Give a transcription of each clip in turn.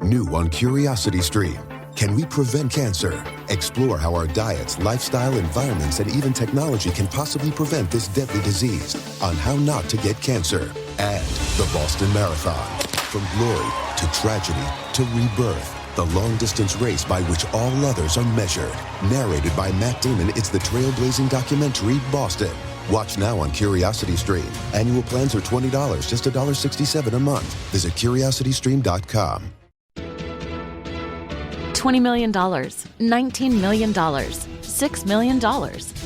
New on Curiosity Stream. Can we prevent cancer? Explore how our diets, lifestyle, environments, and even technology can possibly prevent this deadly disease on how not to get cancer. And the Boston Marathon. From glory to tragedy to rebirth, the long-distance race by which all others are measured. Narrated by Matt Damon, it's the trailblazing documentary Boston. Watch now on Curiosity Stream. Annual plans are $20, just $1.67 a month. Visit curiositystream.com. $20 million, $19 million, $6 million.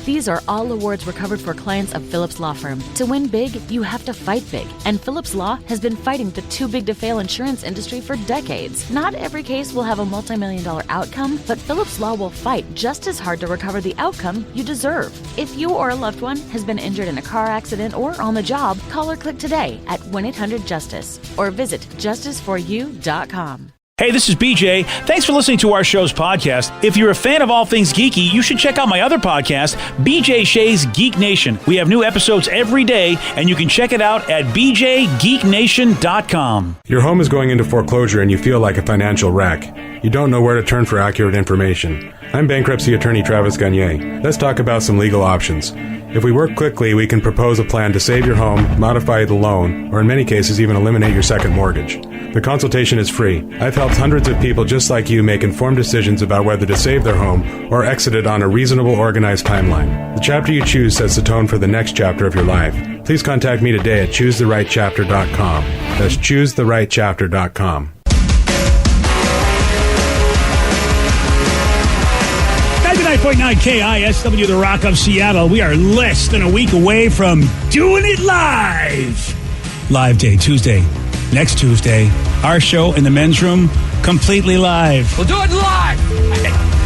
These are all awards recovered for clients of Phillips Law Firm. To win big, you have to fight big. And Phillips Law has been fighting the too-big-to-fail insurance industry for decades. Not every case will have a multi-million-dollar outcome, but Phillips Law will fight just as hard to recover the outcome you deserve. If you or a loved one has been injured in a car accident or on the job, call or click today at 1-800-JUSTICE or visit justiceforyou.com. Hey, this is BJ. Thanks for listening to our show's podcast. If you're a fan of all things geeky, you should check out my other podcast, BJ Shea's Geek Nation. We have new episodes every day, and you can check it out at bjgeeknation.com. Your home is going into foreclosure and you feel like a financial wreck. You don't know where to turn for accurate information. I'm bankruptcy attorney Travis Gagne. Let's talk about some legal options. If we work quickly, we can propose a plan to save your home, modify the loan, or in many cases even eliminate your second mortgage. The consultation is free. I've helped hundreds of people just like you make informed decisions about whether to save their home or exit it on a reasonable, organized timeline. The chapter you choose sets the tone for the next chapter of your life. Please contact me today at choosetherightchapter.com. That's choosetherightchapter.com. 99.9 KISW, The Rock of Seattle. We are less than a week away from doing it live. Live day, Tuesday. Next Tuesday, our show in the men's room, completely live. We'll do it live.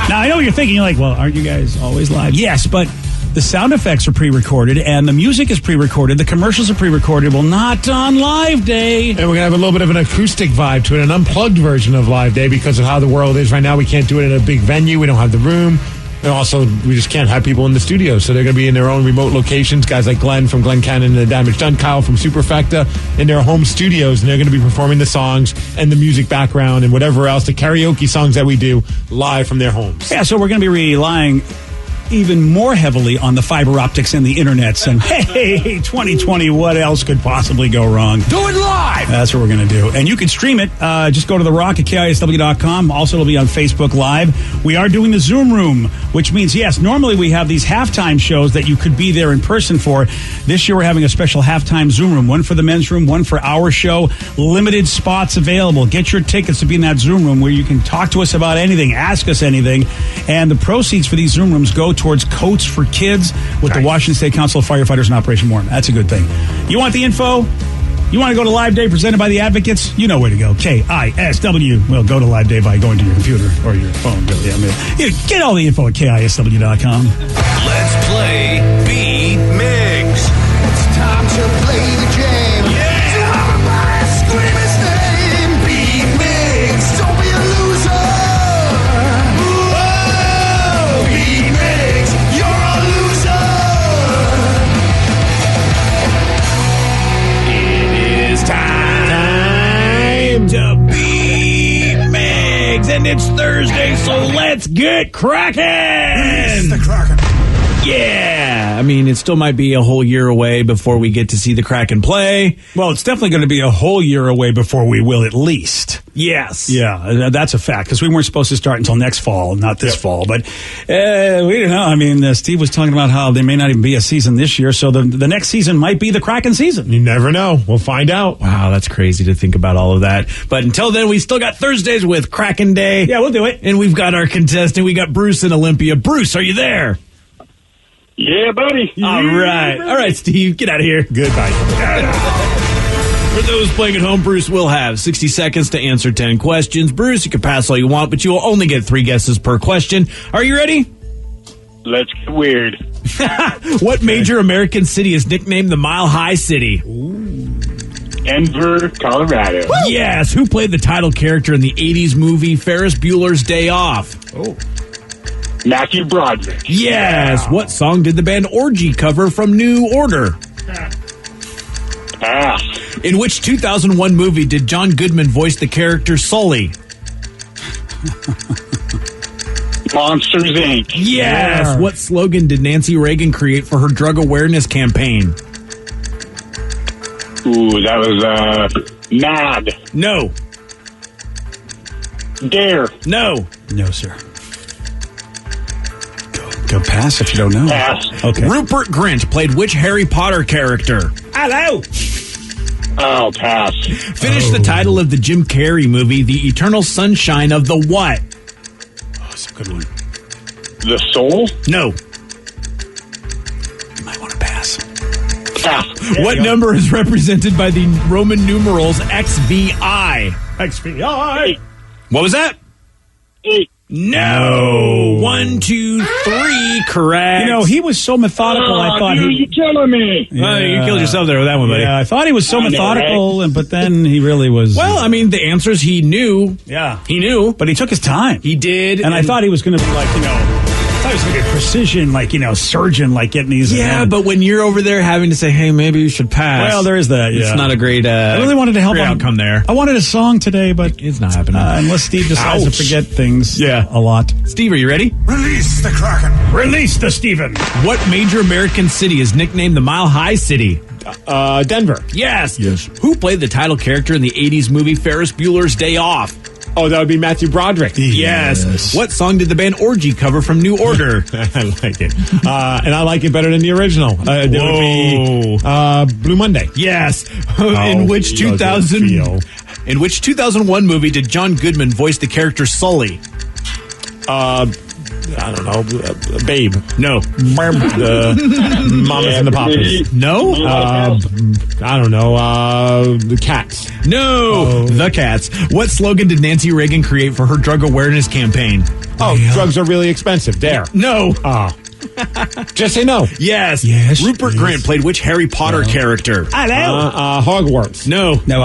Now, I know what you're thinking. You're like, well, aren't you guys always live? Yes, but the sound effects are pre-recorded, and the music is pre-recorded. The commercials are pre-recorded. Well, not on Live Day. And we're going to have a little bit of an acoustic vibe to it, an unplugged version of Live Day because of how the world is right now. We can't do it in a big venue. We don't have the room. And also, we just can't have people in the studio, so they're going to be in their own remote locations. Guys like Glenn from Glenn Cannon and the Damage Done, Kyle from Superfecta, in their home studios, and they're going to be performing the songs and the music background and whatever else, the karaoke songs that we do live from their homes. Yeah, so we're going to be relying even more heavily on the fiber optics and the internets. And hey, 2020, what else could possibly go wrong? Do it live! That's what we're going to do. And you can stream it. Just go to The Rock at KISW.com. Also, it'll be on Facebook Live. We are doing the Zoom Room, which means, yes, normally we have these halftime shows that you could be there in person for. This year we're having a special halftime Zoom Room, one for the men's room, one for our show. Limited spots available. Get your tickets to be in that Zoom Room where you can talk to us about anything, ask us anything. And the proceeds for these Zoom Rooms go towards coats for kids with the Washington State Council of Firefighters and Operation Warm. That's a good thing. You want the info? You want to go to Live Day presented by the Advocates? You know where to go. KISW. Well, go to Live Day by going to your computer or your phone. Really. I mean, get all the info at KISW.com. Let's play B Migs. It's time to play the game. Yeah! So everybody scream his name. B Migs. Don't be a loser. Whoa! B Migs. You're a loser. It is time to be Migs, and it's Thursday, so let's get cracking. It's the Kraken. Yeah, I mean, it still might be a whole year away before we get to see the Kraken play. Well, it's definitely going to be a whole year away before we will, at least. Yes. Yeah, that's a fact, because we weren't supposed to start until next fall, not this fall. But we don't know. I mean, Steve was talking about how there may not even be a season this year, so the next season might be the Kraken season. You never know. We'll find out. Wow, that's crazy to think about all of that. But until then, we still got Thursdays with Kraken Day. Yeah, we'll do it. And we've got our contestant. We got Bruce in Olympia. Bruce, are you there? Yeah, buddy. All right, Steve, get out of here. Goodbye. For those playing at home, Bruce will have 60 seconds to answer 10 questions. Bruce, you can pass all you want, but you will only get 3 guesses per question. Are you ready? Let's get weird. What major American city is nicknamed the Mile High City? Denver, Colorado. Woo! Yes. Who played the title character in the 80s movie Ferris Bueller's Day Off? Oh. Matthew Broderick. Yes. What song did the band Orgy cover from New Order? Pass. In which 2001 movie did John Goodman voice the character Sully? Monsters, Inc. Yes. Yeah. What slogan did Nancy Reagan create for her drug awareness campaign? Ooh, that was, Mad. No. Dare. No. No, sir. Go pass if you don't know. Pass. Okay. Rupert Grint played which Harry Potter character? Hello. Oh, pass. Finish the title of the Jim Carrey movie, The Eternal Sunshine of the what? Oh, that's a good one. The Soul? No. You might want to pass. Pass. What number is represented by the Roman numerals XVI? XVI. What was that? 8. No. 1, 2, 3. Correct. You know, he was so methodical. I thought dude, he. you're killing me. Well, you killed yourself there with that one, buddy. Yeah, I thought he was so I know, methodical, but then he really was. Well, I mean, the answers he knew. yeah, He knew. but he took his time. He did. and I thought he was going to be like, I thought he was going to be a precision, like, surgeon, like getting these. Yeah, but when you're over there having to say, hey, maybe you should pass. Well, there is that. Yeah. It's not a great I really wanted to help great him. outcome there. I wanted a song today, but It's not happening. unless Steve decides Ouch. to forget things Yeah. a lot. Steve, are you ready? Release the Kraken. Release the Steven. What major American city is nicknamed the Mile High City? Denver. Yes. Who played the title character in the 80s movie Ferris Bueller's Day Off? Oh, that would be Matthew Broderick. Yes. What song did the band Orgy cover from New Order? I like it. And I like it better than the original. There would be Blue Monday. Yes. Oh, in which does it feel? In which 2001 movie did John Goodman voice the character Sully? I don't know. Babe. No. The Mamas and the Papas. No? I don't know. The Cats. No. The Cats. What slogan did Nancy Reagan create for her drug awareness campaign? Oh, drugs are really expensive. There. No. Oh. Just say no. Yes. Yes, Rupert yes. Grint played which Harry Potter character? Hogwarts. No. No,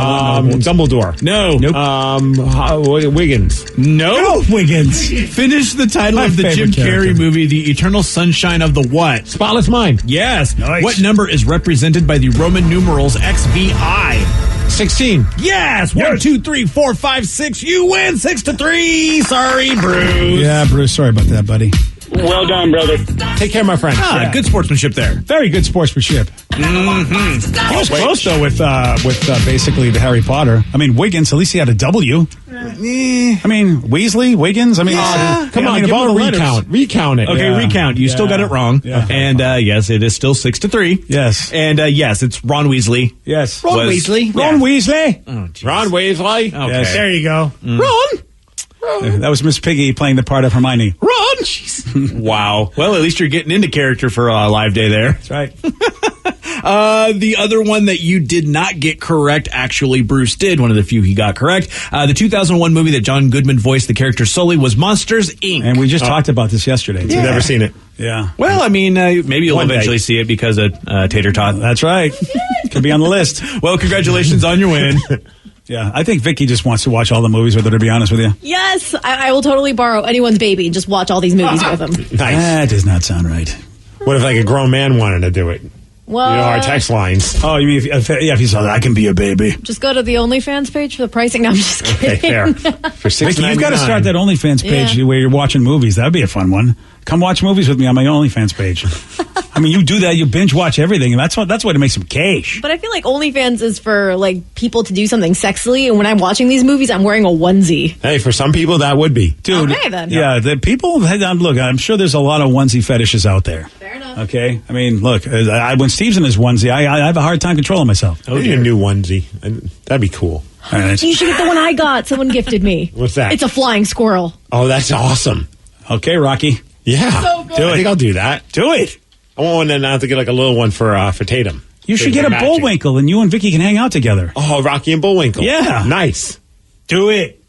Dumbledore. No. Nope. Wiggins. No. Wiggins. Finish the title My of the Jim favorite character. Carrey movie, The Eternal Sunshine of the what? Spotless Mind. Yes. Nice. What number is represented by the Roman numerals XVI? 16. Yes. 1, 2, 3, 4, 5, 6. You win 6-3. Sorry, Bruce. Yeah, Bruce. Sorry about that, buddy. Well done, brother. Take care, my friend. Ah, good sportsmanship there. Very good sportsmanship. Mm-hmm. He was close though with basically the Harry Potter. I mean, Wiggins. At least he had a W. I mean, Weasley, Wiggins. I mean, Come on, give of all him the a letters. recount. Recount it. Okay, Yeah. recount. You still got it wrong. Yeah. And yes, it is still 6-3. Yes. And yes, it's Ron Weasley. Yes. Ron Weasley? Ron Weasley. Oh, geez. Ron Weasley. Okay. Yes. There you go. Ron. That was Miss Piggy playing the part of Hermione. Ron. Wow. Well, at least you're getting into character for a live day there. That's right. The other one that you did not get correct, actually, Bruce did. One of the few he got correct. The 2001 movie that John Goodman voiced the character Sully was Monsters, Inc. And we just talked about this yesterday. Too. You've never seen it. Yeah. Well, I mean, maybe you'll One day. eventually see it because of Tater Tot. That's right. Could be on the list. Well, congratulations on your win. Yeah. I think Vicky just wants to watch all the movies with her, to be honest with you. Yes, I will totally borrow anyone's baby and just watch all these movies with them. Nice. That does not sound right. What if like a grown man wanted to do it? Well, You know, our text lines. Oh, you mean if you saw that, I can be a baby. just go to the OnlyFans page for the pricing. No, I'm just Okay, kidding. fair. For Vicky, you've got to $6.99. start that OnlyFans page Yeah. where you're watching movies. That would be a fun one. Come watch movies with me on my OnlyFans page. I mean, you do that, you binge watch everything, and that's what to make some cash. But I feel like OnlyFans is for like people to do something sexily, and when I'm watching these movies, I'm wearing a onesie. Hey, for some people that would be. Dude, Okay, then. yeah, the people. Look, I'm sure there's a lot of onesie fetishes out there. Fair enough. Okay, I mean, look, when Steve's in his onesie, I have a hard time controlling myself. I need a new onesie. That'd be cool. All right. You should get the one I got. Someone gifted me. What's that? It's a flying squirrel. Oh, that's awesome. Okay, Rocky, Yeah. So good. I think I'll do that. do it. I want one and I have to get like a little one for Tatum. You should get a Matching. Bullwinkle, and you and Vicky can hang out together. Oh, Rocky and Bullwinkle. Yeah. Nice. Do it.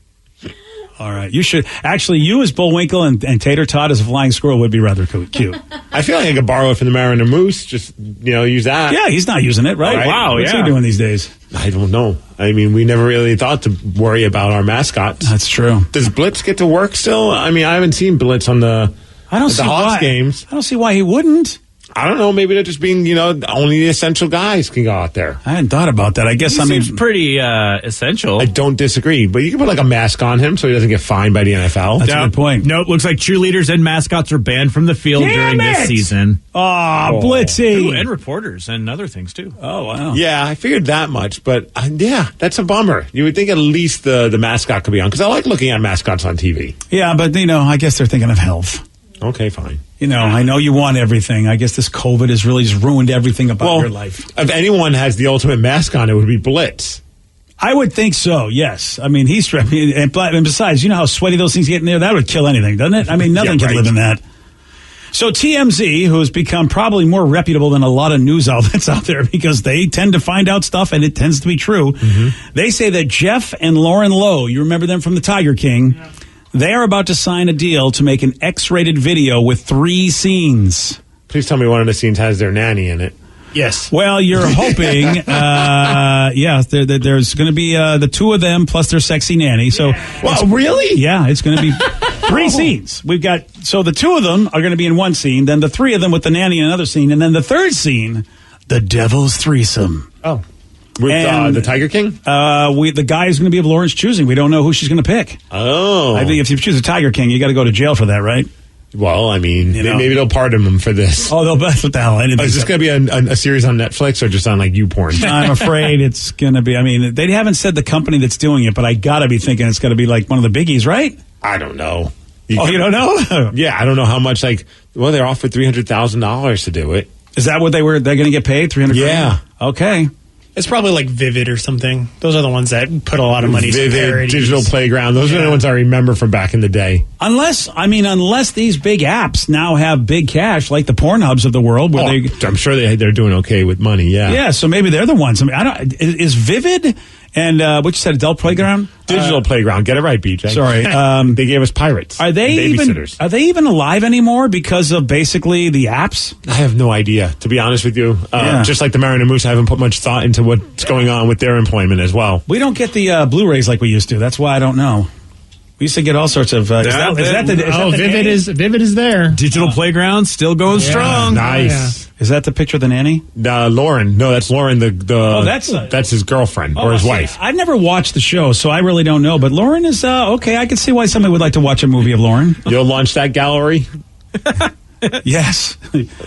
All right, you should actually. You as Bullwinkle and Tater Tot as a flying squirrel would be rather cute. I feel like I could borrow it from the Mariner Moose. Just, use that. Yeah, he's not using it, right? Right. Wow, what's he doing these days? I don't know. I mean, we never really thought to worry about our mascots. That's true. Does Blitz get to work still? I mean, I haven't seen Blitz on the I don't at see the Hawks why. games. I don't see why he wouldn't. I don't know. Maybe they're just being, only the essential guys can go out there. I hadn't thought about that. I guess, Seems pretty essential. I don't disagree, but you can put like a mask on him so he doesn't get fined by the NFL. That's a good point. Nope, looks like cheerleaders and mascots are banned from the field during this season. Oh, Blitzy. Ooh, and reporters and other things, too. Oh, wow. Yeah, I figured that much, but that's a bummer. You would think at least the mascot could be on, because I like looking at mascots on TV. Yeah, but, I guess they're thinking of health. Okay, fine. I know you want everything. I guess this COVID has really just ruined everything about your life. If anyone has the ultimate mascot, it would be Blitz. I would think so, yes. I mean, and besides, you know how sweaty those things get in there? That would kill anything, doesn't it? I mean, nothing can live in that. So TMZ, who has become probably more reputable than a lot of news outlets out there because they tend to find out stuff and it tends to be true. Mm-hmm. They say that Jeff and Lauren Lowe, you remember them from the Tiger King, they are about to sign a deal to make an X-rated video with 3 scenes. Please tell me one of the scenes has their nanny in it. Yes. Well, you're hoping, there's going to be the 2 of them plus their sexy nanny. So, well, really? Yeah, it's going to be 3 scenes. We've got, so the 2 of them are going to be in one scene, then the 3 of them with the nanny in another scene, and then the 3rd scene, the devil's threesome. Oh. With the Tiger King? The guy is going to be of Lauren's choosing. We don't know who she's going to pick. Oh. I think if you choose a Tiger King, you got to go to jail for that, right? Well, I mean, maybe they'll pardon him for this. Oh, what the hell? Is this going to be a series on Netflix or just on like YouPorn? I'm afraid it's going to be. I mean, they haven't said the company that's doing it, but I got to be thinking it's going to be like one of the biggies, right? I don't know. You don't know? Yeah, I don't know how much. They're offered $300,000 to do it. Is that what they're going to get paid? $300,000? Yeah. Okay. It's probably like Vivid or something. Those are the ones that put a lot of money. Vivid, Digital Playground. Those are the ones I remember from back in the day. Unless these big apps now have big cash, like the Pornhubs of the world, where I'm sure they're doing okay with money. Yeah. Yeah. So maybe they're the ones. I mean, is Vivid and what you said, Adult Playground? Digital Playground. Get it right, BJ. Sorry. They gave us pirates. Are they even alive anymore because of basically the apps? I have no idea, to be honest with you. Just like the Mariner Moose, I haven't put much thought into what's going on with their employment as well. We don't get the Blu-rays like we used to. That's why I don't know. We used to get all sorts of. Vivid is there. Digital Playground still going strong. Nice. Oh, Is that the picture of the nanny? Lauren. No, that's Lauren. That's his girlfriend or his wife. I've never watched the show, so I really don't know. But Lauren is okay. I can see why somebody would like to watch a movie of Lauren. You'll launch that gallery. Yes.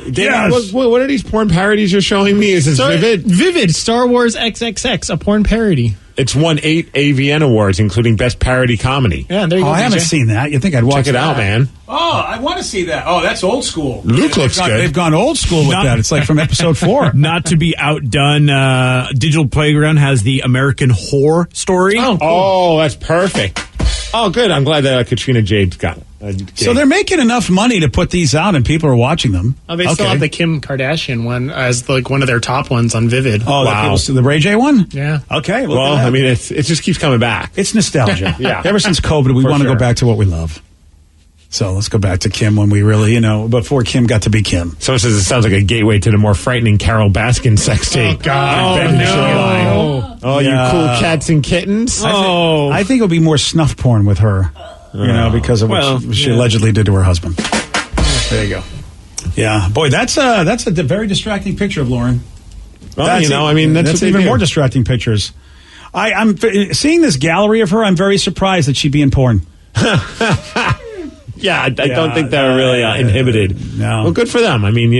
Yes. What are these porn parodies you're showing me? Is this Vivid? Vivid, Star Wars XXX, a porn parody. It's won 8 AVN awards, including Best Parody Comedy. Yeah, there you go. I haven't seen that. You think I'd watch Check it out, man. Oh, I want to see that. Oh, that's old school. Luke looks good. They've gone old school with that. It's like from episode 4. Not to be outdone, Digital Playground has the American Horror Story. Oh, cool. Oh, that's perfect. Oh, good. I'm glad that Katrina Jade got it. So they're making enough money to put these out and people are watching them. Oh, they still have the Kim Kardashian one as like one of their top ones on Vivid. Oh, wow. The Ray J one? Yeah. Okay. Well, I mean, it just keeps coming back. It's nostalgia. Yeah. Ever since COVID, we want to go back to what we love. So let's go back to Kim when we really, before Kim got to be Kim. Someone says it sounds like a gateway to the more frightening Carol Baskin sex tape. Oh, God. No. Oh, you cool cats and kittens. I think it'll be more snuff porn with her, because of what she allegedly did to her husband. There you go. Yeah. Boy, that's a very distracting picture of Lauren. Well, that's even more distracting pictures. I'm seeing this gallery of her. I'm very surprised that she'd be in porn. Yeah, I don't think they're really inhibited. No. Well, good for them. I mean,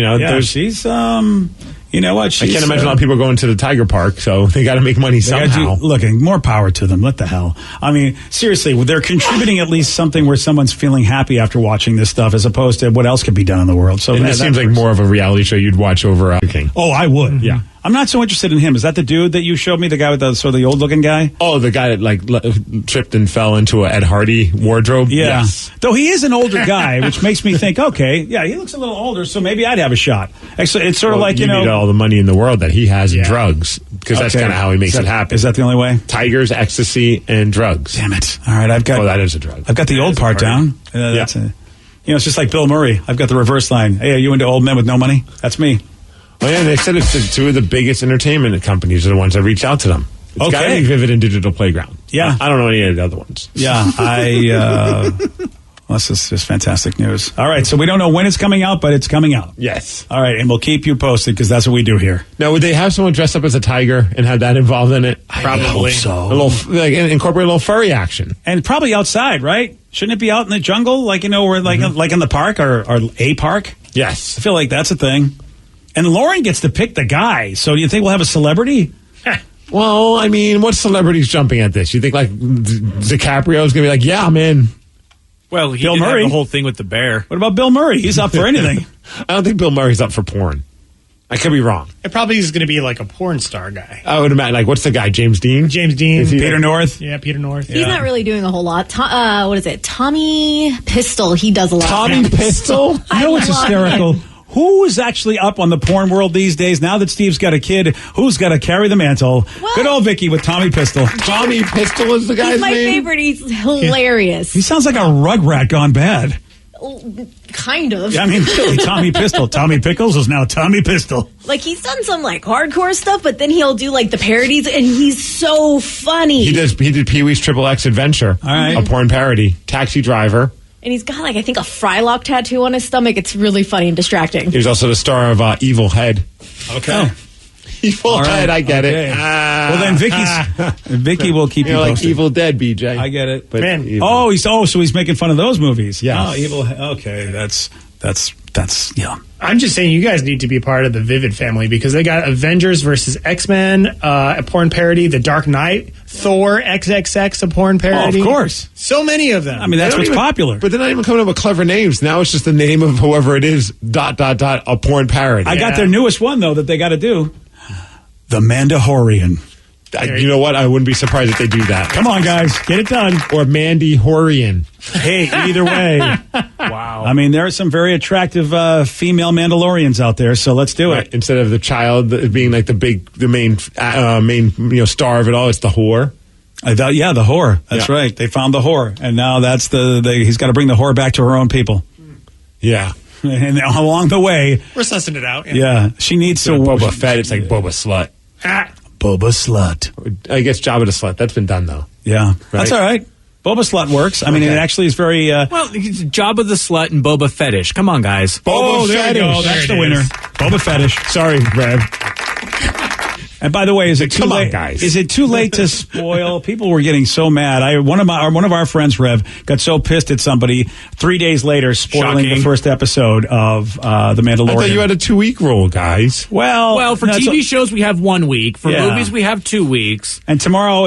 she's you know what? I can't imagine a lot of people going to the Tiger Park, so they got to make money somehow. Look, more power to them. What the hell? I mean, seriously, they're contributing at least something where someone's feeling happy after watching this stuff, as opposed to what else could be done in the world. So this seems like more of a reality show you'd watch over King. Oh, I would. Yeah. I'm not so interested in him. Is that the dude that you showed me? The guy with the sort of the old-looking guy? Oh, the guy that tripped and fell into a Ed Hardy wardrobe? Yeah. Yes. Though he is an older guy, which makes me think, okay, yeah, he looks a little older, so maybe I'd have a shot. Actually, it's sort of like, you need all the money in the world that he has in drugs, because that's kind of how he makes it happen. Is that the only way? Tigers, ecstasy, and drugs. Damn it. All right, I've got... Oh, that is a drug. I've got the old part down. That's it's just like Bill Murray. I've got the reverse line. Hey, are you into old men with no money? That's me. Oh, yeah, they said it's 2 of the biggest entertainment companies are the ones that reach out to them. It's got to be Vivid and Digital Playground. Yeah. I don't know any of the other ones. Yeah, Well, this is just fantastic news. All right, so we don't know when it's coming out, but it's coming out. Yes. All right, and we'll keep you posted because that's what we do here. Now, would they have someone dressed up as a tiger and have that involved in it? Probably. I hope so. A little, like, incorporate a little furry action. And probably outside, right? Shouldn't it be out in the jungle, like, or like in the park or a park? Yes. I feel like that's a thing. And Lauren gets to pick the guy. So do you think we'll have a celebrity? Well, I mean, what celebrity's jumping at this? You think like DiCaprio's going to be like, yeah, I'm in. Well, he Bill did have Murray. the whole thing with the bear. What about Bill Murray? He's up for anything. I don't think Bill Murray's up for porn. I could be wrong. It probably is going to be like a porn star guy. I would imagine, like, what's the guy? James Dean? James Dean. Peter North. Yeah, Peter North. He's not really doing a whole lot. What is it? Tommy Pistol. He does a lot. Tommy Pistol? You know what's hysterical? Who is actually up on the porn world these days? Now that Steve's got a kid, who's got to carry the mantle? Well, good old Vicky with Tommy Pistol. Tommy Pistol is the guy's He's my name? favorite. He's hilarious. He sounds like a rugrat gone bad. Kind of. Yeah, I mean, really, Tommy Pistol. Tommy Pickles is now Tommy Pistol. Like, he's done some, like, hardcore stuff, but then he'll do, like, the parodies, and he's so funny. He did Pee-wee's Triple X Adventure. All right. A porn parody. Taxi Driver. And he's got, like, I think a Frylock tattoo on his stomach. It's really funny and distracting. He was also the star of Evil Head. Okay. Evil Head, I get Okay. it. Well, then Vicky will keep you like posted. Evil Dead, BJ. I get it. But Man. evil. So he's making fun of those movies. Yes. Oh, evil. Okay, that's yeah. I'm just saying you guys need to be part of the Vivid family because they got Avengers versus X-Men, a porn parody, The Dark Knight, Thor XXX, a porn parody. Oh, of course. So many of them. I mean, that's what's popular. But they're not even coming up with clever names. Now it's just the name of whoever it is, ... a porn parody. I got their newest one though that they got to do. The Mandahorian. You know what? I wouldn't be surprised if they do that. Come on, guys, get it done. Or Mandy Horian. Hey, either way. Wow. I mean, there are some very attractive female Mandalorians out there, so let's do it. Instead of the child being like the main star of it all, it's the whore. The whore. That's right. They found the whore, and now that's he's got to bring the whore back to her own people. Yeah. And along the way, we're sussing it out. Yeah, she needs to. Boba Fett. It's like Boba Slut. Boba Slut. I guess Jabba the Slut. That's been done though. Yeah, that's all right. Boba Slut works. I mean, it actually is very. Well, it's Jabba the Slut and Boba Fetish. Come on, guys. Boba there you go. That's the winner. Boba Fetish. Sorry, Rev. And by the way, is it too late, guys? Is it too late to spoil? People were getting so mad. One of our friends, Rev, got so pissed at somebody 3 days later spoiling the first episode of The Mandalorian. I thought you had a 2-week rule, guys. Well, for TV shows we have 1 week. For movies we have 2 weeks. And tomorrow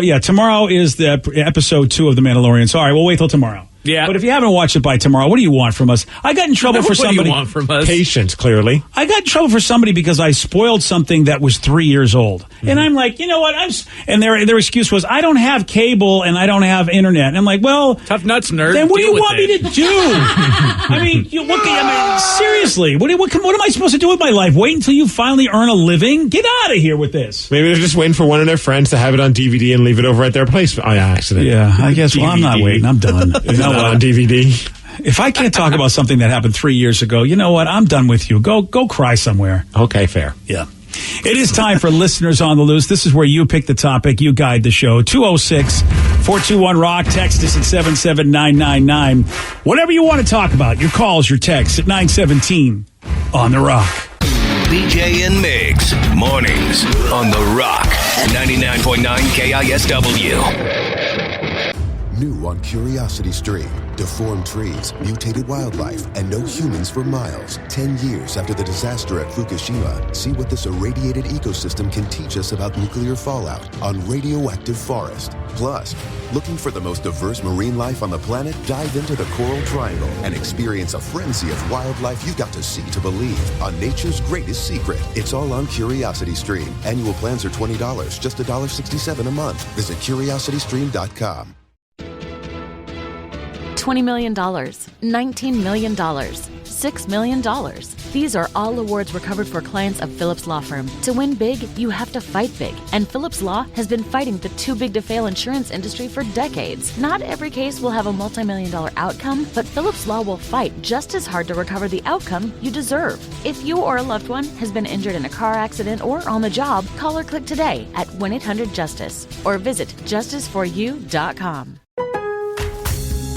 is the episode 2 of The Mandalorian. So all right, we'll wait till tomorrow. Yeah. But if you haven't watched it by tomorrow, what do you want from us? I got in trouble for somebody. What do you want from us? Patience, clearly. I got in trouble for somebody because I spoiled something that was 3 years old. Mm-hmm. And I'm like, you know what? And their excuse was, I don't have cable and I don't have internet. And I'm like, well, tough nuts, nerd. Then what do you want me to do? I mean, seriously, what am I supposed to do with my life? Wait until you finally earn a living? Get out of here with this. Maybe they're just waiting for one of their friends to have it on DVD and leave it over at their place on accident. Yeah, I guess. Well, I'm not waiting. I'm done. You know what? On DVD. If I can't talk about something that happened 3 years ago, you know what? I'm done with you. Go cry somewhere. Okay, fair. Yeah. It is time for Listeners on the Loose. This is where you pick the topic. You guide the show. 206-421-ROCK. Text us at 77999. Whatever you want to talk about. Your calls, your texts at 917 on The Rock. BJ and Migs. Mornings on The Rock. 99.9 KISW. New on Curiosity Stream. Deformed trees, mutated wildlife, and no humans for miles. 10 years after the disaster at Fukushima, see what this irradiated ecosystem can teach us about nuclear fallout on Radioactive Forest. Plus, looking for the most diverse marine life on the planet? Dive into the Coral Triangle and experience a frenzy of wildlife you've got to see to believe on nature's greatest secret. It's all on Curiosity Stream. Annual plans are $20, just $1.67 a month. Visit curiositystream.com. $20 million, $19 million, $6 million. These are all awards recovered for clients of Phillips Law Firm. To win big, you have to fight big. And Phillips Law has been fighting the too big to fail insurance industry for decades. Not every case will have a multi-million-dollar outcome, but Phillips Law will fight just as hard to recover the outcome you deserve. If you or a loved one has been injured in a car accident or on the job, call or click today at 1-800-JUSTICE or visit justiceforyou.com.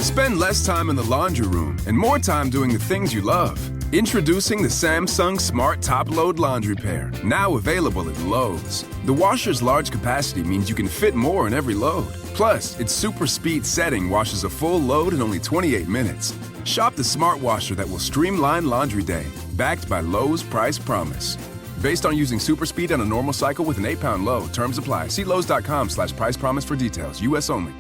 Spend less time in the laundry room and more time doing the things you love. Introducing the Samsung Smart Top Load Laundry Pair, now available at Lowe's. The washer's large capacity means you can fit more in every load. Plus, its super speed setting washes a full load in only 28 minutes. Shop the smart washer that will streamline laundry day, backed by Lowe's Price Promise. Based on using super speed on a normal cycle with an 8-pound load. Terms apply. See Lowe's.com/price promise for details. U.S. only.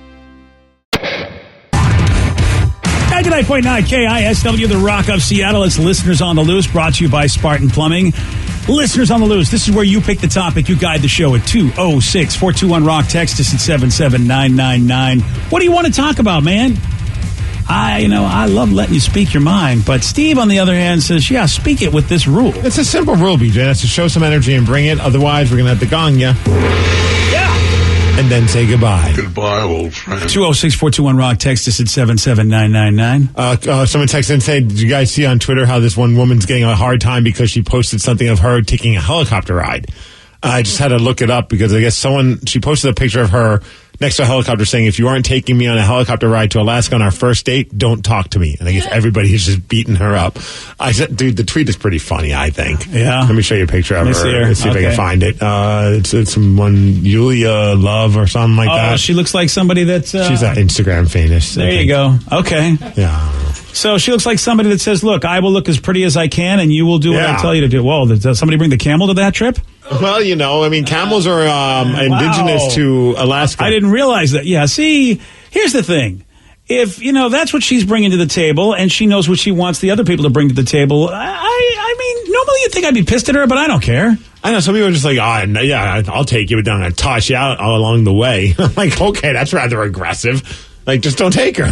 99.9 KISW, the Rock of Seattle. It's Listeners on the Loose, brought to you by Spartan Plumbing. Listeners on the Loose, this is where you pick the topic. You guide the show at 206-421-ROCK. Text us at 77999. What do you want to talk about, man? I love letting you speak your mind, but Steve, on the other hand, says, yeah, speak it with this rule. It's a simple rule, BJ. That's to show some energy and bring it. Otherwise, we're going to have to gong ya. And then say goodbye. Goodbye, old friend. 206-421-ROCK. Text us at 77999. Someone texted and said, did you guys see on Twitter how this one woman's getting a hard time because she posted something of her taking a helicopter ride? I just had to look it up because I guess she posted a picture of her next to a helicopter saying, if you aren't taking me on a helicopter ride to Alaska on our first date, don't talk to me. And I guess everybody is just beating her up. I said, dude, the tweet is pretty funny, I think. Yeah. Let me show you a picture of her. Let's see if I can find it. It's someone, Julia Love or something like that. Oh, she looks like somebody that's... she's Instagram famous. There you go. Okay. Yeah. So she looks like somebody that says, look, I will look as pretty as I can and you will do what I tell you to do. Whoa, does somebody bring the camel to that trip? Well, camels are indigenous to Alaska. I didn't realize that. Yeah, see, here's the thing. If, that's what she's bringing to the table and she knows what she wants the other people to bring to the table, I mean, normally you'd think I'd be pissed at her, but I don't care. I know, some people are just like, I'll take you, but then I'm going to toss you out all along the way. I'm like, okay, that's rather aggressive. Like, just don't take her.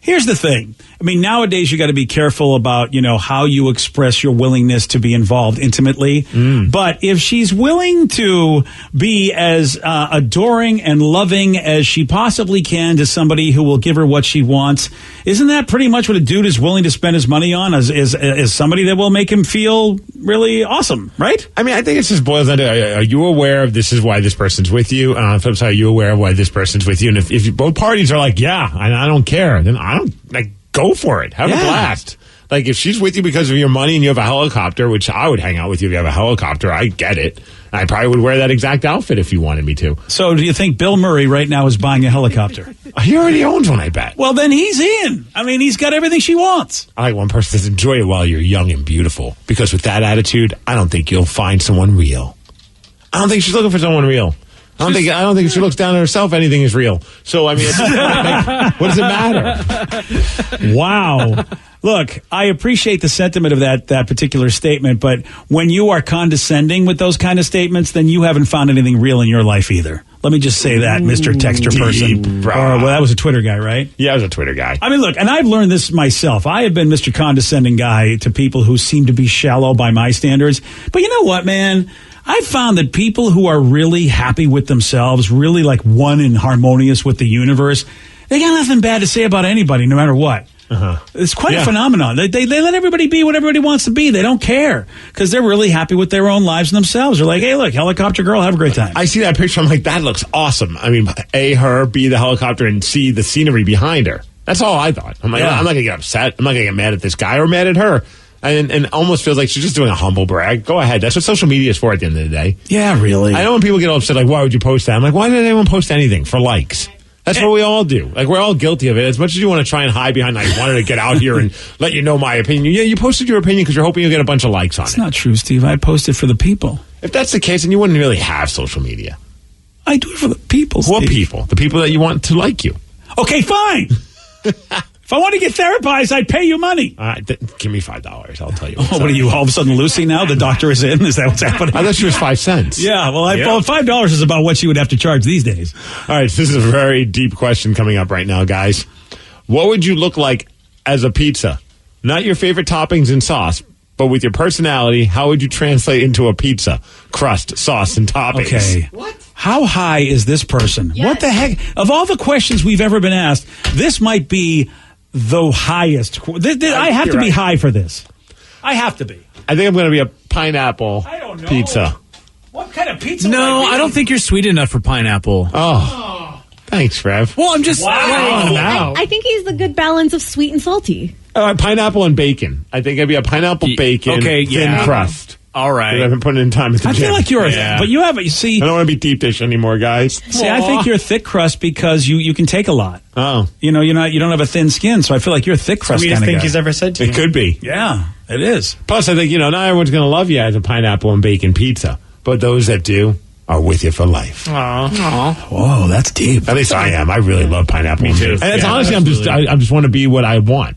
Here's the thing. I mean, nowadays you got to be careful about, how you express your willingness to be involved intimately. But if she's willing to be as adoring and loving as she possibly can to somebody who will give her what she wants, isn't that pretty much what a dude is willing to spend his money on? Is somebody that will make him feel really awesome, right? I mean, I think it just boils down to, are you aware of this is why this person's with you? And on the flip side, are you aware of why this person's with you? And if both parties are like, yeah, I don't care, then go for it. Have a blast. Like, if she's with you because of your money and you have a helicopter, which I would hang out with you if you have a helicopter, I get it. I probably would wear that exact outfit if you wanted me to. So do you think Bill Murray right now is buying a helicopter? He already owns one, I bet. Well, then he's in. I mean, he's got everything she wants. I like one person that says, enjoy it while you're young and beautiful. Because with that attitude, I don't think you'll find someone real. I don't think she's looking for someone real. I don't think if she looks down at herself, anything is real. So, I mean, what does it matter? Wow. Look, I appreciate the sentiment of that particular statement, but when you are condescending with those kind of statements, then you haven't found anything real in your life either. Let me just say that, Mr. Texter person. Well, that was a Twitter guy, right? Yeah, I was a Twitter guy. I mean, look, and I've learned this myself. I have been Mr. Condescending guy to people who seem to be shallow by my standards. But you know what, man? I've found that people who are really happy with themselves, really like one and harmonious with the universe, they got nothing bad to say about anybody, no matter what. It's quite a phenomenon. They let everybody be what everybody wants to be. They don't care because they're really happy with their own lives and themselves. They're like, hey, look, helicopter girl, have a great time. I see that picture. I'm like, that looks awesome. I mean, her, be the helicopter and see the scenery behind her. That's all I thought. I'm like, I'm not going to get upset. I'm not going to get mad at this guy or mad at her. And almost feels like she's just doing a humble brag. Go ahead. That's what social media is for at the end of the day. Yeah, really. I know when people get upset, like, why would you post that? I'm like, why did anyone post anything? For likes. That's what we all do. Like, we're all guilty of it. As much as you want to try and hide behind, I wanted to get out here and let you know my opinion. Yeah, you posted your opinion because you're hoping you'll get a bunch of likes on it. It's not true, Steve. I posted for the people. If that's the case, then you wouldn't really have social media. I do it for the people, Steve. What people? The people that you want to like you. Okay, fine. If I want to get therapized, I'd pay you money. Give me $5. I'll tell you. What are you, all of a sudden Lucy now? The doctor is in? Is that what's happening? I thought she was 5 cents. Yeah, well, $5 is about what she would have to charge these days. All right, this is a very deep question coming up right now, guys. What would you look like as a pizza? Not your favorite toppings and sauce, but with your personality, how would you translate into a pizza? Crust, sauce, and toppings. Okay. What? How high is this person? Yes. What the heck? Of all the questions we've ever been asked, this might be the highest. I have to be high for this. I have to be. I think I'm going to be a pineapple pizza. What kind of pizza? No, I don't think you're sweet enough for pineapple. Oh. Thanks, Rev. Well, I'm just I think he's the good balance of sweet and salty. Pineapple and bacon. I think I'd be a pineapple bacon thin crust. All right. I've been putting in time at the I gym. feel like you're but you have, you see. I don't want to be deep dish anymore, guys. See, I think you're thick crust because you can take a lot. Oh. You know, you don't have a thin skin, so I feel like you're a thick crust kind Sweetest of thing guy. he's ever said to me. It could be. Yeah, it is. Plus, I think, not everyone's going to love you as a pineapple and bacon pizza. But those that do are with you for life. Whoa, that's deep. At least I am. I really love pineapple. Me too. And it's honestly, I just want to be what I want.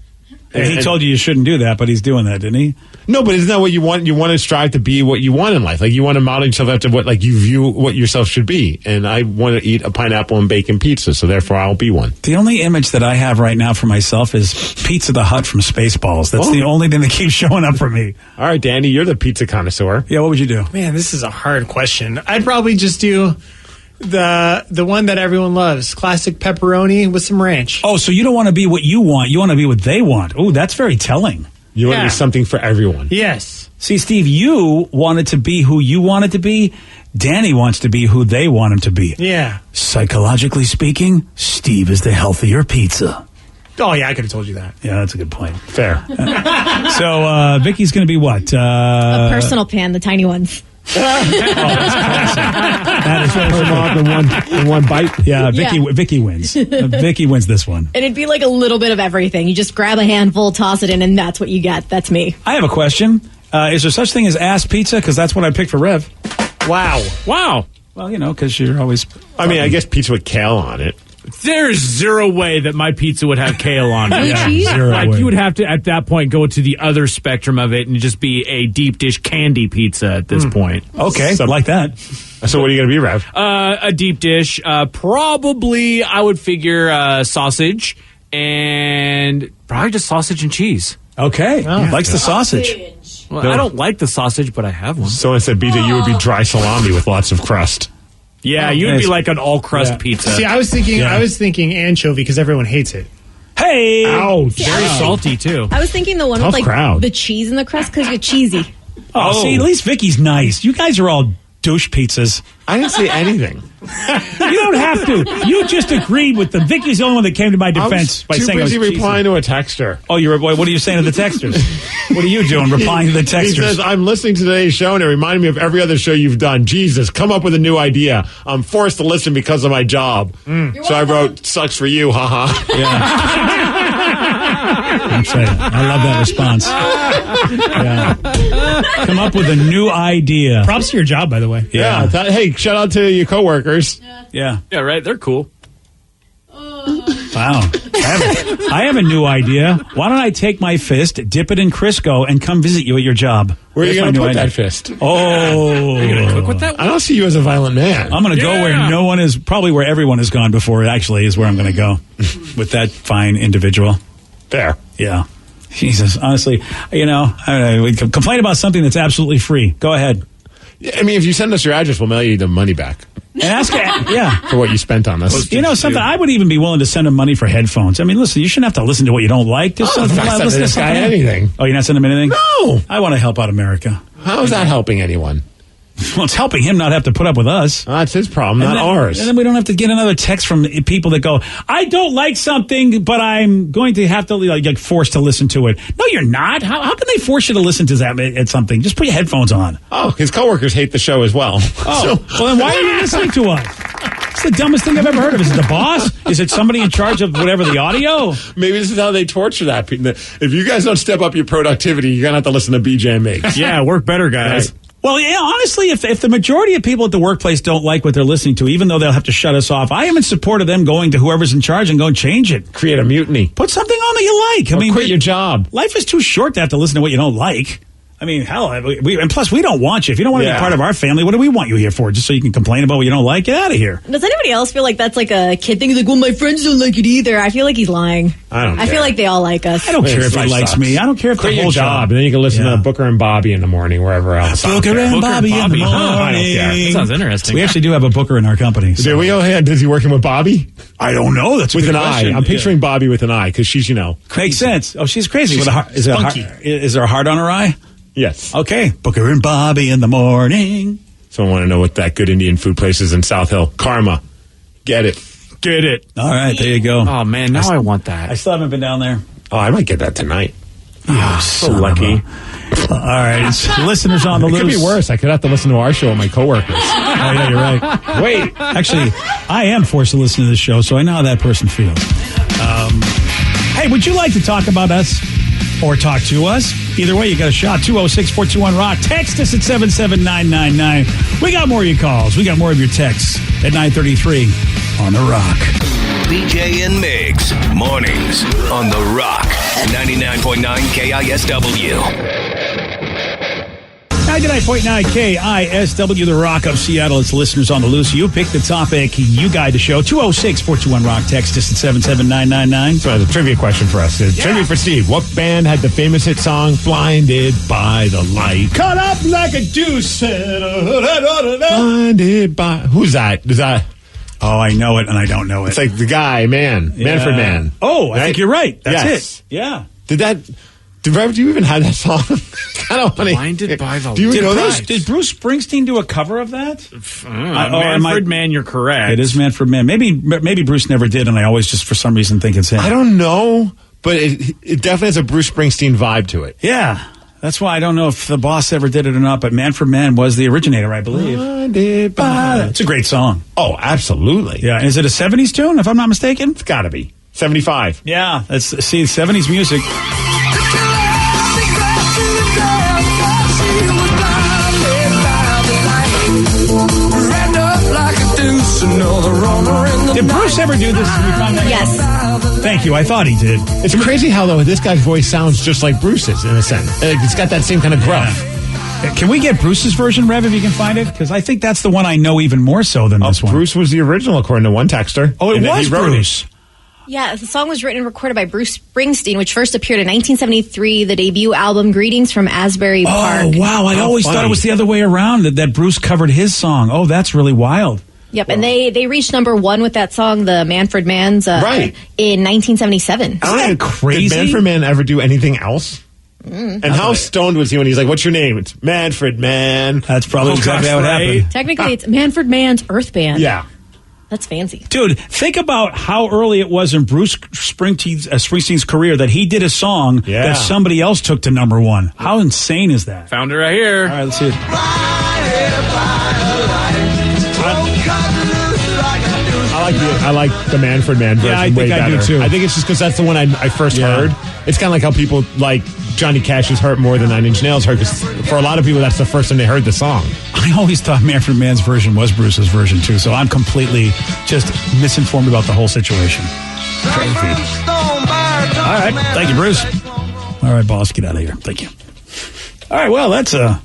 And he told you shouldn't do that, but he's doing that, didn't he? No, but isn't that what you want? You want to strive to be what you want in life. Like, you want to model yourself after what, like, you view what yourself should be. And I want to eat a pineapple and bacon pizza, so therefore I'll be one. The only image that I have right now for myself is Pizza the Hut from Spaceballs. That's the only thing that keeps showing up for me. All right, Danny, you're the pizza connoisseur. Yeah, what would you do? Man, this is a hard question. I'd probably just do the one that everyone loves, classic pepperoni with some ranch. Oh, so you don't want to be what you want. You want to be what they want. Oh, that's very telling. You want to be something for everyone. Yes. See, Steve, you wanted to be who you wanted to be. Danny wants to be who they want him to be. Yeah. Psychologically speaking, Steve is the healthier pizza. Oh, yeah, I could have told you that. Yeah, that's a good point. Fair. So, Vicky's going to be what? A personal pan, the tiny ones. That is in one bite. Yeah, Vicky wins. Vicky wins this one. And it'd be like a little bit of everything. You just grab a handful, toss it in, and that's what you get. That's me. I have a question. Is there such thing as ass pizza? Because that's what I picked for Rev. Wow. Well, because you're always... I mean, I guess pizza with kale on it. There's zero way that my pizza would have kale on it. Zero You would have to, at that point, go to the other spectrum of it and just be a deep dish candy pizza at this point. Okay, like that. So what are you going to be, Rev? A deep dish. Probably, I would figure sausage and probably just sausage and cheese. Okay, likes the sausage. Well, I don't like the sausage, but I have one. Someone said, BJ, you would be dry salami with lots of crust. Yeah, you'd be like an all crust pizza. See, I was thinking anchovy because everyone hates it. Hey, ouch! Very salty too. I was thinking the one Tough with crowd. the cheese in the crust because you're cheesy. Oh, see, at least Vicky's nice. You guys are all douche pizzas. I didn't say anything. You don't have to. You just agreed with them. Vicky's the only one that came to my defense by too saying busy I was cheesy. replying to a texter. Oh, you're a boy. What are you saying to the texters? What are you doing? Replying to the texters? He says, I'm listening to today's show, and it reminded me of every other show you've done. Jesus, come up with a new idea. I'm forced to listen because of my job. So I wrote, sucks for you, haha. Yeah. I'm saying, I love that response. Yeah. Come up with a new idea. Props to your job, by the way. Yeah. Hey, shout out to your coworkers. Yeah. Yeah, right. They're cool. Wow. I have a new idea. Why don't I take my fist, dip it in Crisco, and come visit you at your job? Where are you going to put idea. that fist? Oh. Are you going to cook with that? I don't see you as a violent man. I'm going to go where no one is, probably where everyone has gone before, actually, is where I'm going to go with that fine individual. Fair. Yeah. Jesus, honestly, I don't know, we complain about something that's absolutely free. Go ahead. I mean, if you send us your address, we'll mail you the money back. And ask, for what you spent on us. You know something? I would even be willing to send him money for headphones. I mean, listen, you shouldn't have to listen to what you don't like. Just I'm not sending this guy anything. Oh, you're not sending him anything? No. I want to help out America. How is that helping anyone? Well, it's helping him not have to put up with us. That's his problem, not ours. And then we don't have to get another text from people that go, I don't like something, but I'm going to have to like forced to listen to it. No, you're not. How can they force you to listen to that at something? Just put your headphones on. Oh, his coworkers hate the show as well. Oh, well then why are you listening to us? It's the dumbest thing I've ever heard of. Is it the boss? Is it somebody in charge of whatever the audio? Maybe this is how they torture that. If you guys don't step up your productivity, you're going to have to listen to BJ and Mix. Yeah, work better, guys. Right. Well, yeah, honestly, if the majority of people at the workplace don't like what they're listening to, even though they'll have to shut us off, I am in support of them going to whoever's in charge and go and change it. Create a mutiny. Put something on that you like. I mean, quit your job. Life is too short to have to listen to what you don't like. I mean, hell, and plus we don't want you. If you don't want to be part of our family, what do we want you here for? Just so you can complain about what you don't like? Get out of here. Does anybody else feel like that's like a kid thing? He's like, well, my friends don't like it either. I feel like he's lying. I feel like they all like us. I don't care if he likes me. I don't care if quit the your whole job. And then you can listen to Booker and Bobby in the morning, wherever else. Booker and Bobby in the morning. I don't care. That sounds interesting. We actually do have a Booker in our company. So. Do we? Oh, yeah. Is he working with Bobby? I don't know. That's a with good an question. eye. I'm picturing Bobby with an eye because she's, crazy. Makes sense. Oh, she's crazy. She's with a heart. Is there a heart on her eye? Yes. Okay. Booker and Bobby in the morning. So I want to know what that good Indian food place is in South Hill. Karma. Get it. Get it. All right, there you go. Oh, man, now I want that. I still haven't been down there. Oh, I might get that tonight. Oh, so lucky. All right, it's listeners on the It loose. could be worse. I could have to listen to our show with my coworkers. Oh, yeah, you're right. Wait. Actually, I am forced to listen to this show, so I know how that person feels. Hey, would you like to talk about us or talk to us? Either way, you got a shot. 206-421-ROCK. Text us at 77999. We got more of your calls. We got more of your texts at 9:33 on The Rock. BJ and Migs, mornings on The Rock, 99.9 KISW. 99.9 KISW, The Rock of Seattle. It's listeners on the loose. You pick the topic. You guide the show. 206-421-ROCK. Text us at 77999. So I have a trivia question for us. Trivia for Steve. What band had the famous hit song Blinded by the Light? Cut up like a deuce. Blinded by... Who's that? Is that... Oh, I know it, and I don't know it. It's like the guy, Manfred Mann. Oh, I think you're right. That's Yes. it. Yeah. Rev, do you even have that song? I don't want to. Blinded by the Light. Do you know this? Did Bruce Springsteen do a cover of that? Manfred Mann, you're correct. It is Manfred Mann. Maybe Bruce never did, and I always just for some reason think it's him. I don't know, but it definitely has a Bruce Springsteen vibe to it. Yeah. That's why I don't know if the boss ever did it or not, but Manfred Mann was the originator, I believe. It's a great song. Oh, absolutely. Yeah. Is it a 70s tune, if I'm not mistaken? It's got to be. 75. Yeah. See, 70s music. Did Bruce ever do this? Yes. Thank you. I thought he did. It's crazy how, though, this guy's voice sounds just like Bruce's in a sense. It's got that same kind of gruff. Yeah. Can we get Bruce's version, Rev, if you can find it? Because I think that's the one I know even more so than this one. Bruce was the original, according to one texter. Oh, it was Bruce. Yeah, the song was written and recorded by Bruce Springsteen, which first appeared in 1973, the debut album Greetings from Asbury Park. Oh, wow. I always thought it was the other way around, that Bruce covered his song. Oh, that's really wild. Yep, and they reached number one with that song, the Manfred Mann's, right. in 1977. Isn't that crazy? Did Manfred Mann ever do anything else? And how stoned was he when he's like, what's your name? It's Manfred Mann. That's probably exactly how it happened. Technically, it's Manfred Mann's Earth Band. Yeah. That's fancy. Dude, think about how early it was in Bruce Springsteen's career that he did a song that somebody else took to number one. How insane is that? Found it right here. All right, let's see it. I like the Manfred Mann version I think way I better. do too. I think it's just because that's the one I first heard. It's kind of like how people like Johnny Cash's Hurt more than 9 Inch Nails Hurt, because for a lot of people that's the first time they heard the song. I always thought Manfred Mann's version was Bruce's version too, so I'm completely just misinformed about the whole situation. Crazy. All right, thank you, Bruce. All right, boss, get out of here. Thank you. All right, well, that's a